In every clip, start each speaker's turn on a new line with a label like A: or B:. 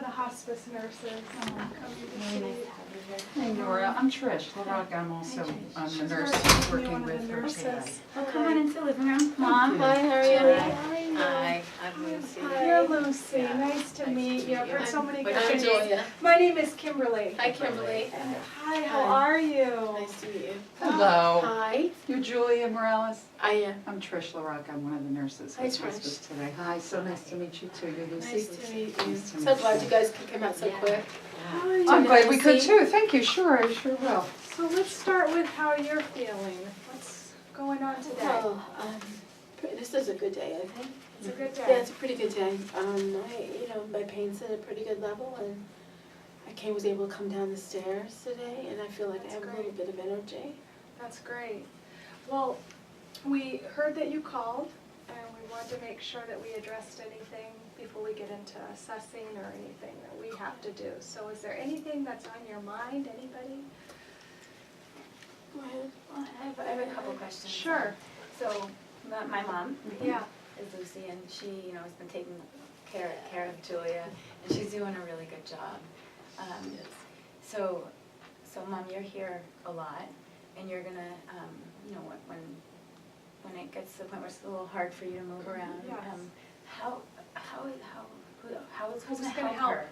A: of the hospice nurses coming to see you.
B: Hey Nora, I'm Trish LaRocca. I'm also the nurse
A: She's
B: working
A: one
B: with
A: of the
B: her
A: nurses.
B: today.
C: Oh, come on into the living room. Mom.
B: Hi,
C: how are you?
D: Hi, I'm Lucy.
A: You're Lucy.
D: Yeah.
A: Nice to meet you. I've heard so many good
D: I'm
A: things.
D: Julia.
A: My name is Kimberly.
D: Hi, Kimberly.
A: And hi, how are you?
D: Nice to meet you.
B: Hello.
D: Hi.
B: You're Julia Morales?
D: I am.
B: I'm Trish LaRocca. I'm one of the nurses
D: Hi,
B: with
D: Trish.
B: hospice today. Hi, so nice to meet you too. You're Lucy?
D: Nice to meet you.
B: Nice to
D: So
B: meet
D: glad
B: you.
D: you guys could come out so quick.
A: How are you?
B: I'm glad we could
D: Lucy.
B: too. Thank you. Sure, I sure will.
A: So let's start with how you're feeling. What's going on today?
D: Well, this is a good day, I think.
A: It's a good
D: Yeah,
A: day.
D: it's a pretty good day. My pain's at a pretty good level, and I was able to come down the stairs today, and I feel like
A: That's
D: I have a
A: great.
D: little bit of energy.
A: That's great. Well, we heard that you called, and we wanted to make sure that we addressed anything before we get into assessing or anything that we have to do. So is there anything that's on your mind, anybody?
D: Go ahead.
C: Well, I have a couple questions.
A: Sure.
C: So, my mom
A: Yeah.
C: is Lucy, and she, has been taking care of Julia, and she's doing a really good job. So, Mom, you're here a lot, and you're gonna, when it gets to the point where it's a little hard for you to move around,
A: Yes.
C: who's
A: Who's
C: gonna
A: gonna
C: help her?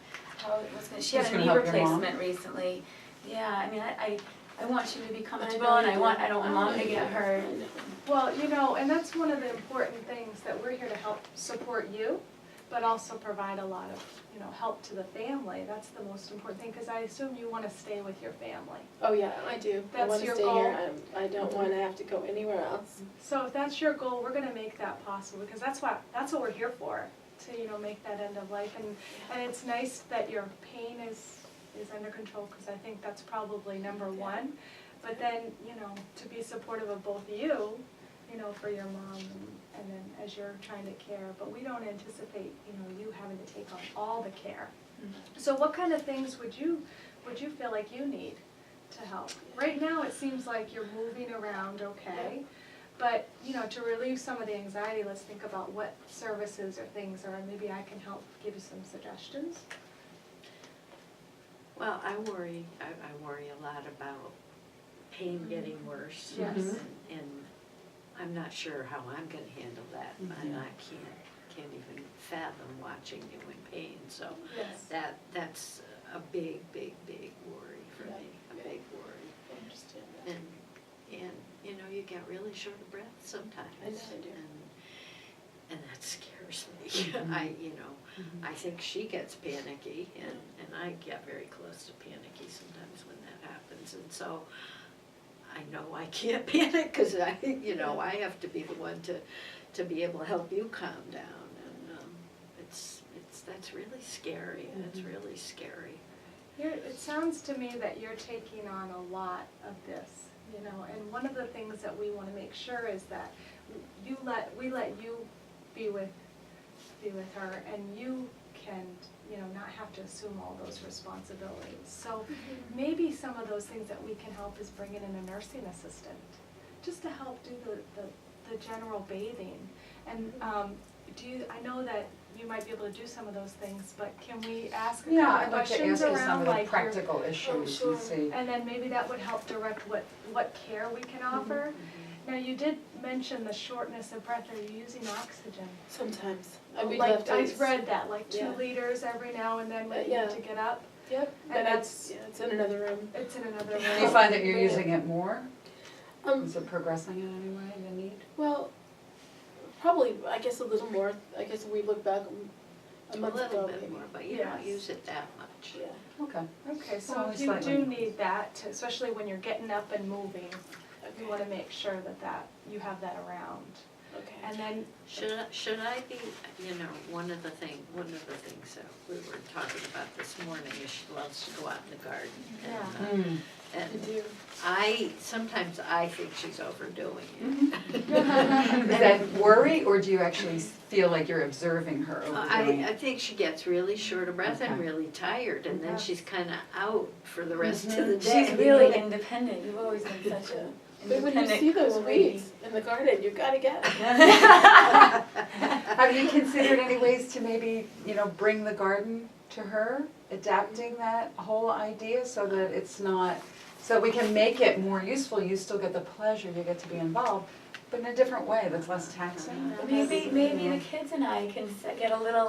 C: She
B: Who's
C: had a
B: gonna
C: knee
B: help your mom?
C: replacement recently. Yeah, I mean, I want you to be comfortable,
D: know
C: and
D: you
C: I
D: do.
C: don't want Mom to get hurt.
D: I know.
A: Well, and that's one of the important things, that we're here to help support you, but also provide a lot of, help to the family. That's the most important thing, because I assume you want to stay with your family.
D: Oh, yeah, I do. I
A: That's
D: want to
A: your
D: stay
A: goal?
D: here. I don't want to have to go anywhere else.
A: So if that's your goal, we're gonna make that possible, because that's what we're here for, to, make that end of life. And it's nice that your pain is under control, because I think that's probably number one. But then, to be supportive of both you, for your mom, and then as you're trying to care. But we don't anticipate, you having to take on all the care. So what kind of things would you feel like you need to help? Right now, it seems like you're moving around okay, but, to relieve some of the anxiety, let's think about what services or things, or maybe I can help give you some suggestions.
E: Well, I worry a lot about pain getting worse.
A: Yes.
E: And I'm not sure how I'm gonna handle that. And I can't even fathom watching you in pain, so
A: Yes.
E: that's a big worry for me, a big worry.
D: I understand that.
E: And you get really short of breath sometimes.
D: I know I do.
E: And that scares me. I think she gets panicky, and I get very close to panicky sometimes when that happens. And so I know I can't panic, because I have to be the one to be able to help you calm down. And that's really scary. It's really scary.
A: It sounds to me that you're taking on a lot of this, and one of the things that we want to make sure is that we let you be with her, and you can, not have to assume all those responsibilities. So maybe some of those things that we can help is bringing in a nursing assistant, just to help do the general bathing. And I know that you might be able to do some of those things, but can we ask a
B: Yeah,
A: couple
B: I'd like to
A: questions
B: ask you some
A: around
B: of the
A: like
B: practical issues and see.
A: and then maybe that would help direct what care we can offer. Now, you did mention the shortness of breath. Are you using oxygen?
D: Sometimes. I
A: read that, like 2
D: Yeah.
A: liters every now and then when you
D: Yeah.
A: need to get up.
D: Yep,
A: And
D: but
A: that's-
D: it's in another room.
A: It's in another room.
B: Do you find that you're using it more?
D: Um,
B: Is it progressing in any way, the need?
D: Well, probably, I guess a little more. I guess we look back a month ago.
E: little bit
D: maybe.
E: more, but you don't
A: Yes.
E: use it that much.
D: Yeah.
B: Okay.
A: Okay, so
B: Well,
A: if you
B: slightly.
A: do need that, especially when you're getting up and moving,
D: Okay.
A: you want to make sure that you have that around.
D: Okay.
A: And then,
E: Should I be, one of the things that we were talking about this morning is she loves to go out in the garden. And,
D: I
E: and
D: do.
E: sometimes I think she's overdoing it.
B: Is that worry, or do you actually feel like you're observing her overdoing
E: I
B: it?
E: think she gets really short of breath and
B: Okay.
E: really tired, and then
A: Yeah.
E: she's kind of out for the rest of the day.
C: She's really independent. You've always been such a
D: But when you see those weeds in the garden, you gotta get it.
B: Have you considered any ways to maybe, bring the garden to her, adapting that whole idea so that it's not, so we can make it more useful, you still get the pleasure, you get to be involved, but in a different way that's less taxing.
C: Maybe the kids and I can get a little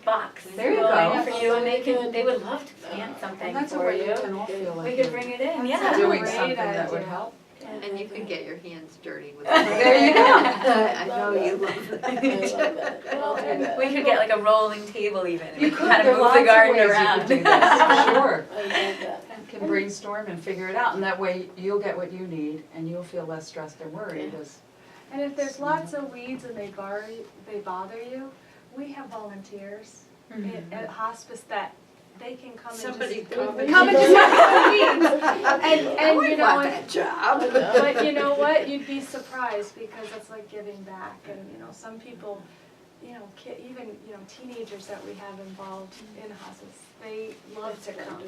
C: box
B: There you
C: going
B: go.
C: for you, and they would love to plant something
B: And that's a
C: for
B: way you
C: you.
B: can all feel like
C: We could
B: you're
C: bring it in,
A: That's
C: yeah.
B: doing
A: Great
B: something that would
A: idea.
B: help.
E: And you can get your hands dirty with it.
B: There you go.
E: I know you love
D: I
E: that.
D: love that. I'll do that.
C: We could get like a rolling table even, and
B: You
C: we
B: could,
C: could kind
B: there
C: of
B: are
C: move
B: lots
C: the
B: of
C: garden
B: ways
C: around.
B: you could do this, for sure.
D: I love that.
B: You can brainstorm and figure it out, and that way you'll get what you need, and you'll feel less stressed and worried as.
A: And if there's lots of weeds and they bother you, we have volunteers at hospice that they can come and just.
E: Somebody
A: Come
E: come
A: and just have the weeds.
E: I
A: And
E: would
A: you know,
E: want
A: and-
E: that job.
A: but you know what, you'd be surprised because it's like giving back and, some people, even, teenagers that we have involved in hospice, they love to come.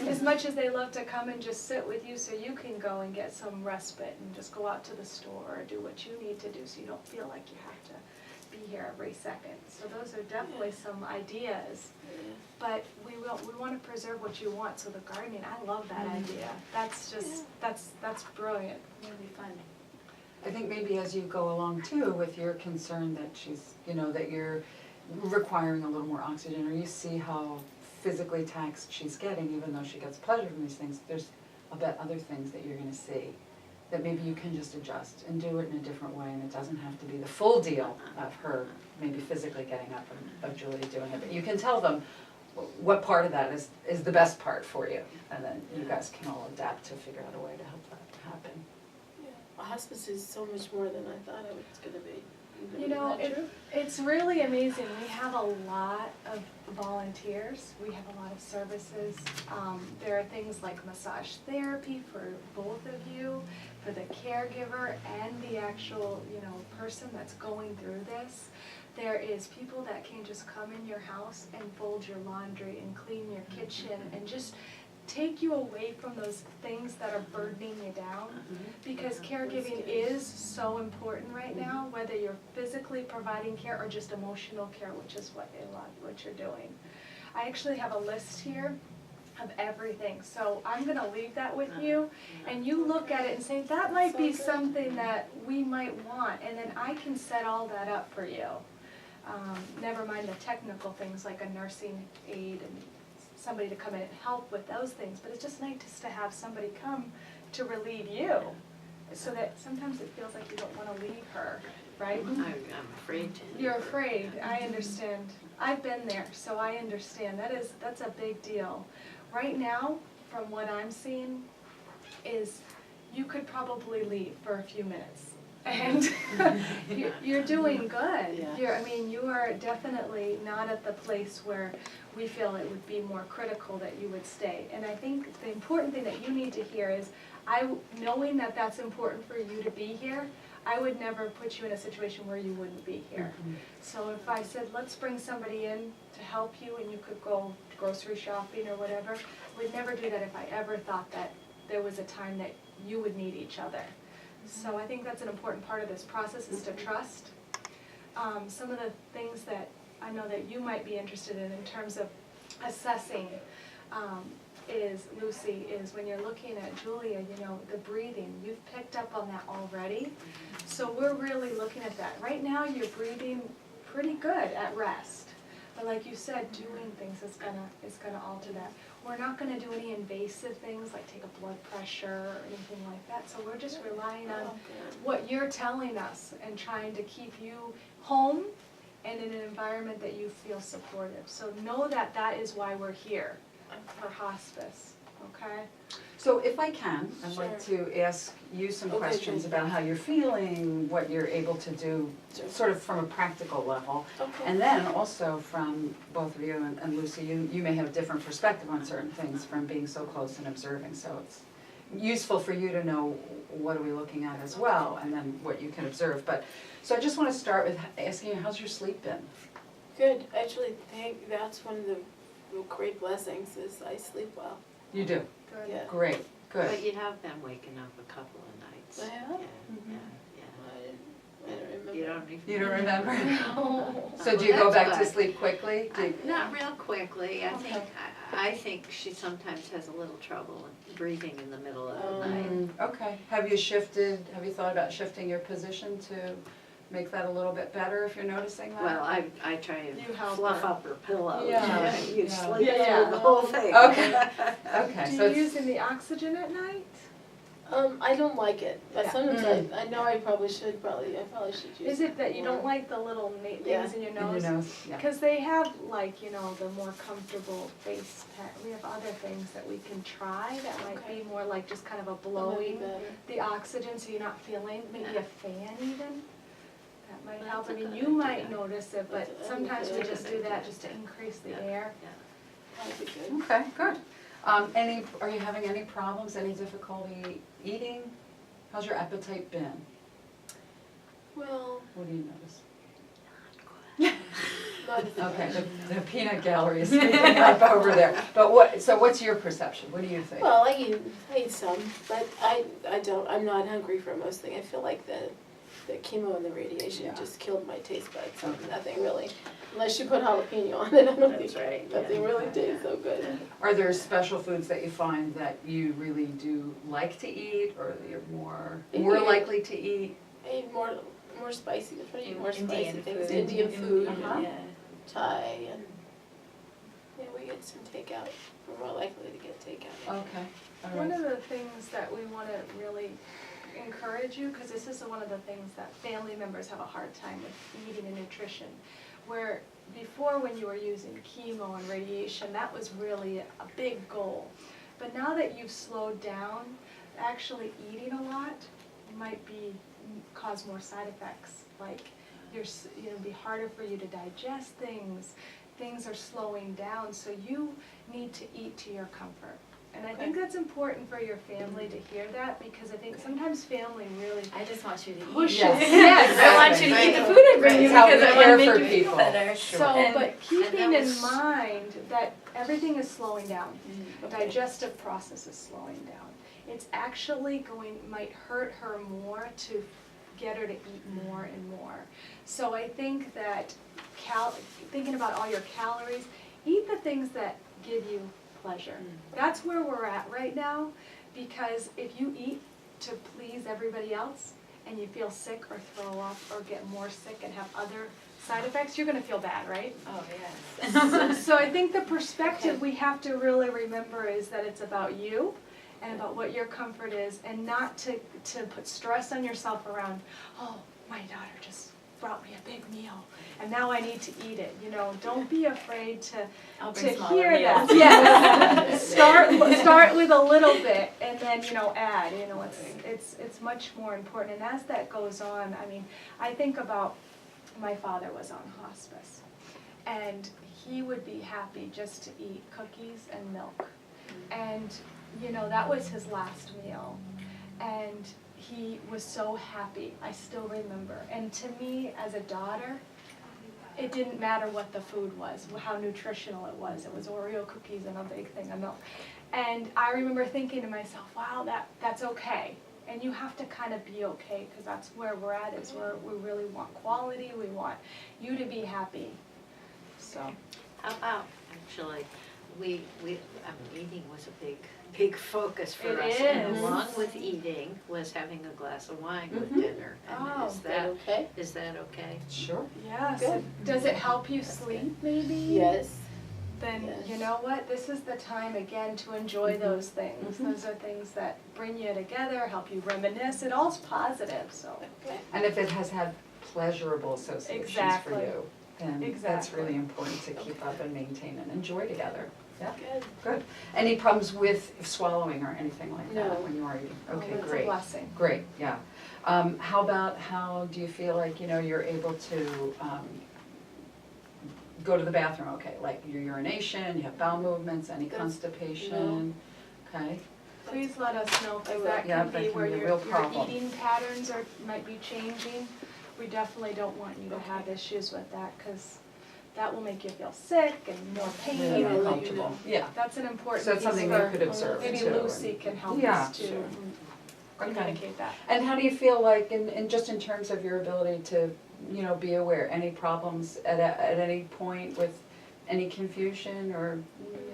A: As much as they love to come and just sit with you so you can go and get some respite and just go out to the store or do what you need to do so you don't feel like you have to be here every second. So those are definitely some ideas. But we want to preserve what you want, so the gardening, I love that idea. That's just, that's brilliant.
C: It'll be fun.
B: I think maybe as you go along too, with your concern that she's, that you're requiring a little more oxygen, or you see how physically taxed she's getting, even though she gets pleasure from these things, there's, I'll bet, other things that you're gonna see that maybe you can just adjust and do it in a different way, and it doesn't have to be the full deal of her maybe physically getting up and of Julie doing it, but you can tell them what part of that is the best part for you, and then you guys can all adapt to figure out a way to help that happen.
D: A hospice is so much more than I thought it was gonna be.
A: It's really amazing. We have a lot of volunteers. We have a lot of services. There are things like massage therapy for both of you, for the caregiver and the actual, person that's going through this. There is people that can just come in your house and fold your laundry and clean your kitchen and just take you away from those things that are burdening you down, because caregiving is so important right now, whether you're physically providing care or just emotional care, which is what you're doing. I actually have a list here of everything, so I'm gonna leave that with you, and you look at it and say, that might be something that we might want, and then I can set all that up for you. Never mind the technical things like a nursing aide and somebody to come in and help with those things, but it's just nice just to have somebody come to relieve you, so that sometimes it feels like you don't want to leave her, right?
E: I'm afraid to.
A: You're afraid, I understand. I've been there, so I understand. That's a big deal. Right now, from what I'm seeing, is you could probably leave for a few minutes. And you're doing good.
D: Yeah.
A: You are definitely not at the place where we feel it would be more critical that you would stay. And I think the important thing that you need to hear is, knowing that that's important for you to be here, I would never put you in a situation where you wouldn't be here. So if I said, let's bring somebody in to help you and you could go grocery shopping or whatever, I would never do that if I ever thought that there was a time that you would need each other. So I think that's an important part of this process, is to trust. Some of the things that I know that you might be interested in terms of assessing Lucy, is when you're looking at Julia, the breathing, you've picked up on that already. So we're really looking at that. Right now you're breathing pretty good at rest. But like you said, doing things is gonna alter that. We're not gonna do any invasive things like take a blood pressure or anything like that. So we're just relying on what you're telling us and trying to keep you home and in an environment that you feel supportive. So know that that is why we're here for hospice, okay?
B: So if I can, I'd like to ask you some questions about how you're feeling, what you're able to do, sort of from a practical level. And then also from both of you and Lucy, you may have a different perspective on certain things from being so close and observing. So it's useful for you to know what are we looking at as well, and then what you can observe. So I just want to start with asking you, how's your sleep been?
D: Good. Actually, that's one of the great blessings, is I sleep well.
B: You do?
A: Good.
D: Yeah.
B: Great, good.
E: But you have been waking up a couple of nights.
D: I have?
E: Yeah.
D: I don't remember
E: You don't even.
B: You don't remember?
A: Oh.
B: So do you go
E: That's
B: back to
E: good.
B: sleep quickly? Do you-
E: Not real quickly,
A: Okay.
E: I think she sometimes has a little trouble breathing in the middle of the night.
B: Okay, have you thought about shifting your position to make that a little bit better if you're noticing that?
E: Well, I try and
A: You help
E: fluff
A: her.
E: up her pillow,
B: Yeah,
E: you
B: yeah.
E: sleep
A: Yeah.
E: through the whole thing.
B: Okay. Okay,
A: Do
B: so
A: you
B: it's,
A: use the oxygen at night?
D: I don't like it, but
A: Yeah.
D: sometimes I know I probably should use.
A: Is it that you don't
D: more.
A: like the little
D: Yeah.
A: things in your
B: in your
A: nose?
B: nose, yeah.
A: Because they have like, you know, the more comfortable face pack. We have other things that we can try that might
D: Okay.
A: be more like just kind of a
D: That might be
A: blowing
D: better.
A: the oxygen so you're not feeling, maybe a fan even. That might
E: That's
A: help.
E: a
A: I mean,
E: good
A: you might
E: idea.
A: notice it, but
D: That's a
A: sometimes we
D: good
A: just do
E: idea.
A: that just to increase the air.
D: That'd be good.
B: Okay, good. Are you having any problems, any difficulty eating? How's your appetite been?
D: Well,
B: What do you notice?
D: not as
B: Okay, the peanut gallery is speaking up over there. But so what's your perception? What do you think?
D: Well, I eat some, but I'm not hungry for most things. I feel like the chemo and the radiation
B: Yeah.
D: just killed my taste buds, so
B: Okay.
D: nothing really, unless you put jalapeno on it, I don't
E: That's
D: think,
E: right,
D: nothing
E: yeah.
D: really tastes so good.
B: Are there special foods that you find that you really do like to eat, or that you're more
D: Yeah.
B: likely to eat?
D: I eat more spicy, I try to eat more spicy
C: Indian
D: things,
C: food.
D: Indian food,
B: Uh-huh.
C: Yeah.
D: Thai, and, yeah, we get some takeout, we're more likely to get takeout.
B: Okay, all
A: One
B: right.
A: of the things that we want to really encourage you, because this is one of the things that family members have a hard time with eating and nutrition, where before when you were using chemo and radiation, that was really a big goal. But now that you've slowed down, actually eating a lot might cause more side effects, like be harder for you to digest things are slowing down, so you need to eat to your comfort. And I think that's important for your family to hear that, because I think sometimes family really
C: I just want you to eat.
A: pushes.
B: Yes.
A: Yes,
C: I want you to eat the food I bring you
B: It's how
C: because
B: we
C: I want
B: care
C: to
B: for
C: make you
B: people.
C: feel better.
B: Sure.
A: So,
C: And-
A: but keeping
E: that
A: in
E: was-
A: mind that everything is slowing down, the
D: Okay.
A: digestive process is slowing down. It's actually might hurt her more to get her to eat more and more. So I think that thinking about all your calories, eat the things that give you pleasure. That's where we're at right now, because if you eat to please everybody else and you feel sick or throw up or get more sick and have other side effects, you're gonna feel bad, right?
C: Oh, yes.
A: So I think the perspective we have to really remember is that it's about you and about what your comfort is, and not to put stress on yourself around, oh, my daughter just brought me a big meal and now I need to eat it. Don't be afraid
C: I'll
A: to
C: bring smaller
A: hear that.
C: meals.
A: Yes. Start with a little bit and then add. It's much more important. And as that goes on, I mean, I think about my father was on hospice, and he would be happy just to eat cookies and milk. And that was his last meal. And he was so happy, I still remember. And to me, as a daughter, it didn't matter what the food was, how nutritional it was. It was Oreo cookies and a big thing of milk. And I remember thinking to myself, wow, that's okay. And you have to kind of be okay, because that's where we're at, is where we really want quality, we want you to be happy. So,
E: How about, actually, eating was a big focus for
A: It
E: us. And
A: is.
E: along with eating was having a glass of wine with
B: Mhm.
E: dinner. And
A: Oh.
E: is that okay?
B: Sure.
A: yes.
D: Good.
A: Does it help you sleep, maybe?
D: Yes,
A: Then,
D: Yes.
A: you know what, this is the time again to enjoy those things. Those are things that bring you together, help you reminisce, it all's positive, so.
D: okay.
B: And if it has had pleasurable associations for
A: Exactly.
B: you, then that's
A: Exactly.
B: really important to keep up and maintain and enjoy together. Yeah,
D: Good.
B: good. Any problems with swallowing or anything like that
D: No.
B: when you are eating?
A: Oh,
B: Okay,
A: that's a
B: great.
A: blessing.
B: Great, yeah. How do you feel like, you're able to go to the bathroom, okay? Like your urination, you have bowel movements, any
D: That's-
B: constipation? Okay,
A: Please let us know, because that
B: Yeah,
A: can
B: that
A: be
B: can
A: where
B: be a
A: your
B: real problem.
A: eating patterns might be changing. We definitely don't want you to have issues with that, because that will make you feel sick and more pain.
B: really
D: Yeah, I'll let you
B: uncomfortable,
D: know.
B: yeah.
A: That's an important
B: So that's
A: piece
B: something
A: for,
B: you could observe too.
A: maybe Lucy can help
B: Yeah,
A: us to
B: sure.
A: communicate that.
B: And how do you feel like, just in terms of your ability to you know, be aware, any problems at any point with any confusion or,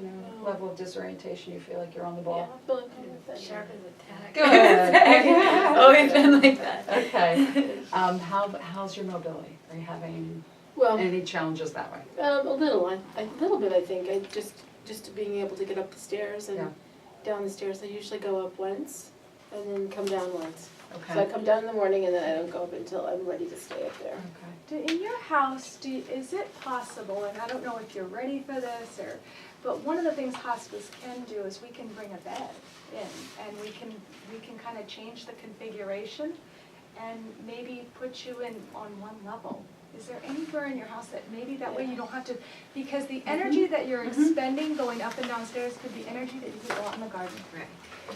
B: you know,
D: No.
B: level of disorientation, you feel like you're on the
D: Yeah,
B: ball?
D: I'm feeling good with that.
C: Sharp as a tack.
B: Good.
C: Always been like that.
B: Okay, how's your mobility? Are you having
D: Well,
B: any challenges that way?
D: a little bit, I think. I just being able to get up the stairs and
B: Yeah.
D: down the stairs. I usually go up once and then come down once. So I
B: Okay,
D: come down in the morning and then I don't go up until I'm ready to stay up there.
B: okay.
A: In your house, is it possible, and I don't know if you're ready for this, but one of the things hospice can do is we can bring a bed in, and we can kind of change the configuration and maybe put you in on one level. Is there anywhere in your house that maybe that way you don't have to, because the energy that you're expending going up and downstairs could be energy that you could go out in the garden.
E: Right,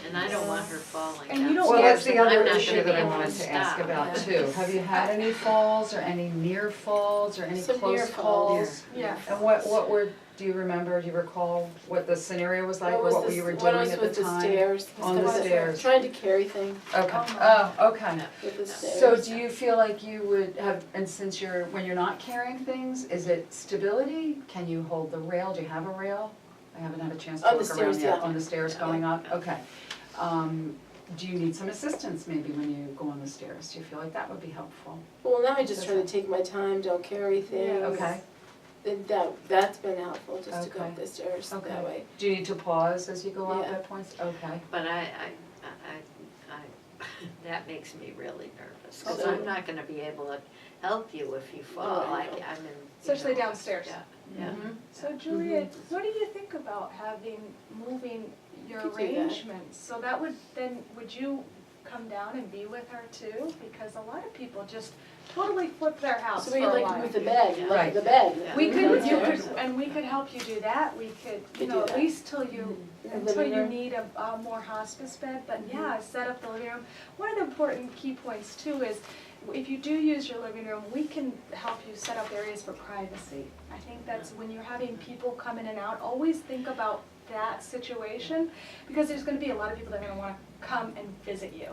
E: and I don't want her falling
A: And you don't
E: downstairs,
B: Well, that's the
E: and I'm
B: other
E: not
B: issue
E: gonna
B: that
E: be
B: I
E: able to
B: wanted to ask
E: stop.
B: about
D: Yeah.
B: too. Have you had any falls or any near falls or any
D: Some
B: close
D: near
B: falls?
D: falls.
A: Yeah.
B: And what were, do you remember, do you recall what the scenario was like, or
D: What was
B: what
D: the-
B: you were
D: One
B: doing
D: was
B: at the
D: with the
B: time?
D: stairs.
B: On the
D: I was
B: stairs.
D: Trying to carry things
B: Okay,
A: Oh,
B: oh, okay.
D: with the stairs.
B: So do you feel like you would have, and since when you're not carrying things, is it stability? Can you hold the rail? Do you have a rail? I haven't had a chance to
D: On the
B: look around
D: stairs,
B: yet.
D: yeah.
B: On the stairs
E: Yeah.
B: going up? Okay. Do you need some assistance maybe when you go on the stairs? Do you feel like that would be helpful?
D: Well, now I just try to take my time, don't carry things.
B: Okay,
D: And that's been helpful, just to go
B: Okay.
D: up the stairs
B: Okay.
D: that way.
B: do you need to pause as you go up
D: Yeah.
B: at points? Okay.
E: But I, that makes me really nervous, cause
D: Okay.
E: I'm not gonna be able to help you if you fall,
D: Right.
E: I'm in,
A: Especially downstairs.
E: Yeah, yeah.
B: Mhm.
A: So Julia, what do you think about moving your
D: Could do that.
A: arrangements? So that would you come down and be with her too? Because a lot of people just totally flip their house
D: So
A: for
D: we
A: a
D: like
A: while.
D: move the bed,
E: Yeah.
B: Right.
D: the bed.
E: Yeah.
A: We could,
D: downstairs.
A: and we could help you do that, we could, you
D: Could
A: know,
D: do
A: at
D: that.
A: least till you,
D: The
A: until
D: living
A: you
D: room.
A: need a more hospice bed, but yeah, set up the living room. One of the important key points too is, if you do use your living room, we can help you set up areas for privacy. I think that's when you're having people come in and out, always think about that situation, because there's gonna be a lot of people that are gonna wanna come and visit you.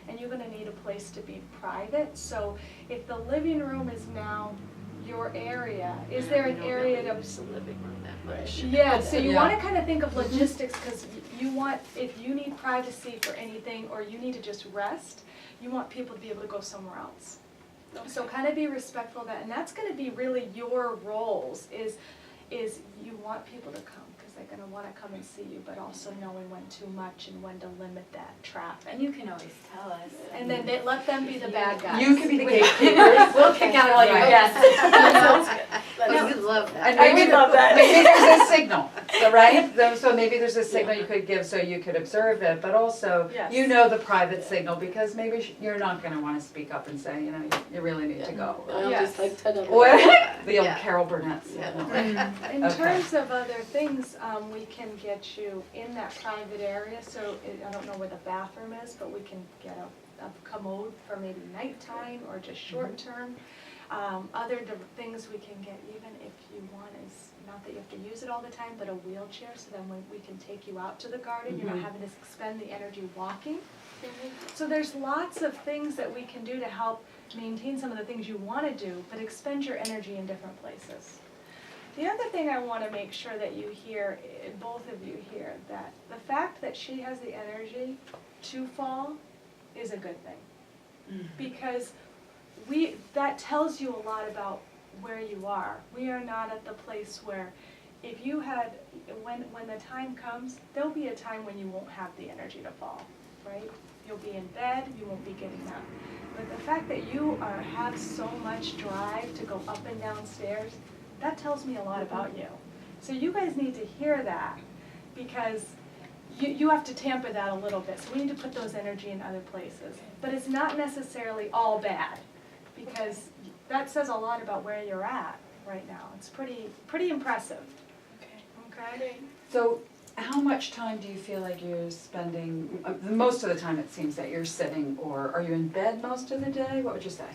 A: And you're gonna need a place to be private, so if the living room is now your area, is there an area
E: We
A: to?
E: don't really use the living room that much.
A: Yeah, so you
B: Yeah.
A: wanna kinda think of logistics, cause you want, if you need privacy for anything, or you need to just rest, you want people to be able to go somewhere else. So kinda be respectful of that, and that's gonna be really your roles, is you want people to come, cause they're gonna wanna come and see you, but also knowing when too much and when to limit that traffic.
C: And you can always tell us.
A: And then let them be the bad guys.
B: You could be the gatekeepers.
C: We'll kick out all your
B: Right.
C: guests.
E: Oh, we love that.
B: And
C: I
B: maybe,
C: would love that.
B: maybe there's a signal, so, right? So maybe there's a signal you could give so you could observe it, but also,
A: Yes.
B: you know the private signal, because maybe you're not gonna wanna speak up and say, you know, you really need to go.
D: I'll
A: Yes.
D: just like tug on
B: Or the old
E: Yeah.
B: Carol Burnett
E: Yeah.
B: signal.
A: In
B: Okay.
A: terms of other things, we can get you in that private area, so I don't know where the bathroom is, but we can get a commode for maybe nighttime or just short term. Other things we can get, even if you want, is not that you have to use it all the time, but a wheelchair, so then we can take you out to the garden, you're not
B: Mhm.
A: having to expend the energy walking. So there's lots of things that we can do to help maintain some of the things you want to do, but expend your energy in different places. The other thing I want to make sure that you hear, both of you hear, that the fact that she has the energy to fall is a good thing. Because that tells you a lot about where you are. We are not at the place where, if you had, when the time comes, there'll be a time when you won't have the energy to fall, right? You'll be in bed, you won't be getting up. But the fact that you have so much drive to go up and down stairs, that tells me a lot about you. So you guys need to hear that, because you have to tamper that a little bit. So we need to put those energy in other places. But it's not necessarily all bad, because that says a lot about where you're at right now. It's pretty impressive. Okay?
B: So how much time do you feel like you're spending, most of the time it seems that you're sitting, or are you in bed most of the day? What would you say?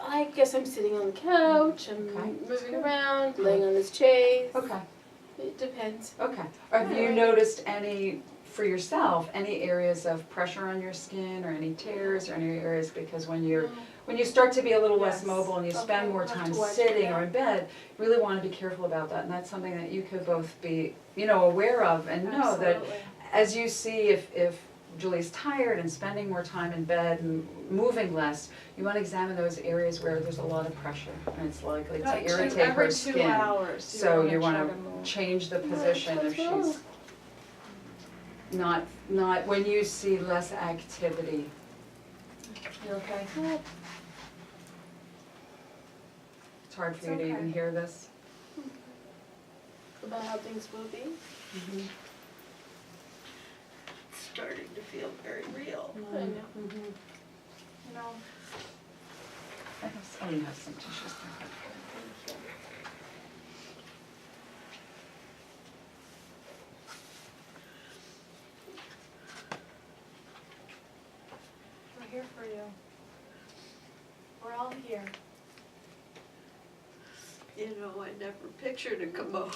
D: I guess I'm sitting on the couch, I'm
B: Okay.
D: moving around, laying on this chaise.
B: Okay,
D: It depends.
B: okay. Have you noticed any, for yourself, any areas of pressure on your skin, or any tears, or any areas, because when when you start to be a little less
A: Yes.
B: mobile and you
A: Okay,
B: spend more
A: have
B: time
A: to watch
B: sitting
A: it.
B: or in bed, you really wanna be careful about that, and that's something that you could both be, you know, aware of and know that
A: Absolutely.
B: as you see if Julie's tired and spending more time in bed and moving less, you wanna examine those areas where there's a lot of pressure and it's likely to irritate her skin.
A: Every 2 hours,
B: So you
A: wanna
B: wanna
A: try to move.
B: change the position if she's not, when you see less activity.
A: You okay?
B: It's hard for you
A: It's
B: to even
A: okay.
B: hear this.
D: About how things will be.
E: It's starting to feel very real.
D: I know.
A: You know,
B: I have some tissues there.
A: we're here for you. We're all here.
E: You know, I never pictured a commode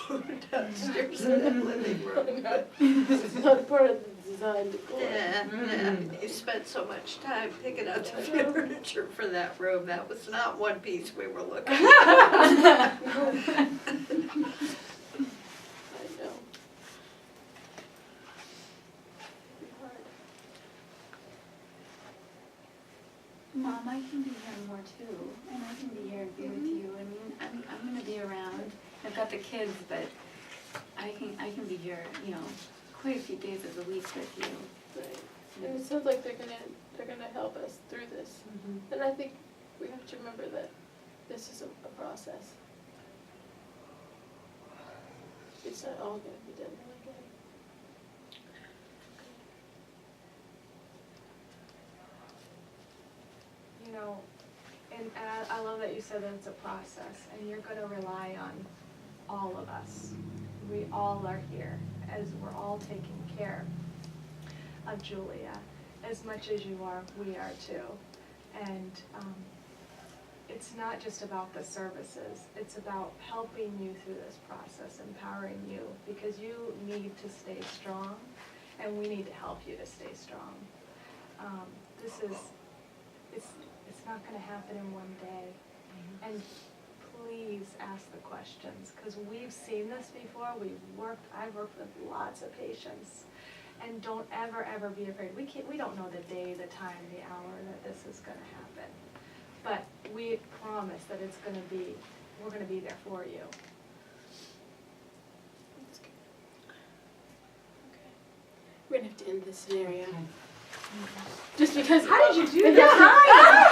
E: downstairs in that living room.
D: It's not part of the design decor.
E: Yeah, you spent so much time picking out the furniture for that room, that was not one piece we were looking at.
D: I know.
C: Mom, I can be here more too, and I can be here and be with you. I mean, I'm gonna be around. I've got the kids, but I can be here, you know, quite a few days of the week with you.
D: Right. And it sounds like they're gonna help us through this. And I think we have to remember that this is a process. It's not all gonna be done in one day.
A: You know, and I love that you said that it's a process, and you're gonna rely on all of us. We all are here, as we're all taking care of Julia. As much as you are, we are too. And it's not just about the services, it's about helping you through this process, empowering you, because you need to stay strong, and we need to help you to stay strong. It's not gonna happen in one day. And please ask the questions, because we've seen this before, I've worked with lots of patients. And don't ever be afraid. We don't know the day, the time, the hour that this is gonna happen. But we promise that we're gonna be there for you.
D: That's good. Okay. We're gonna have to end this scenario. Just because.
A: How did you do that?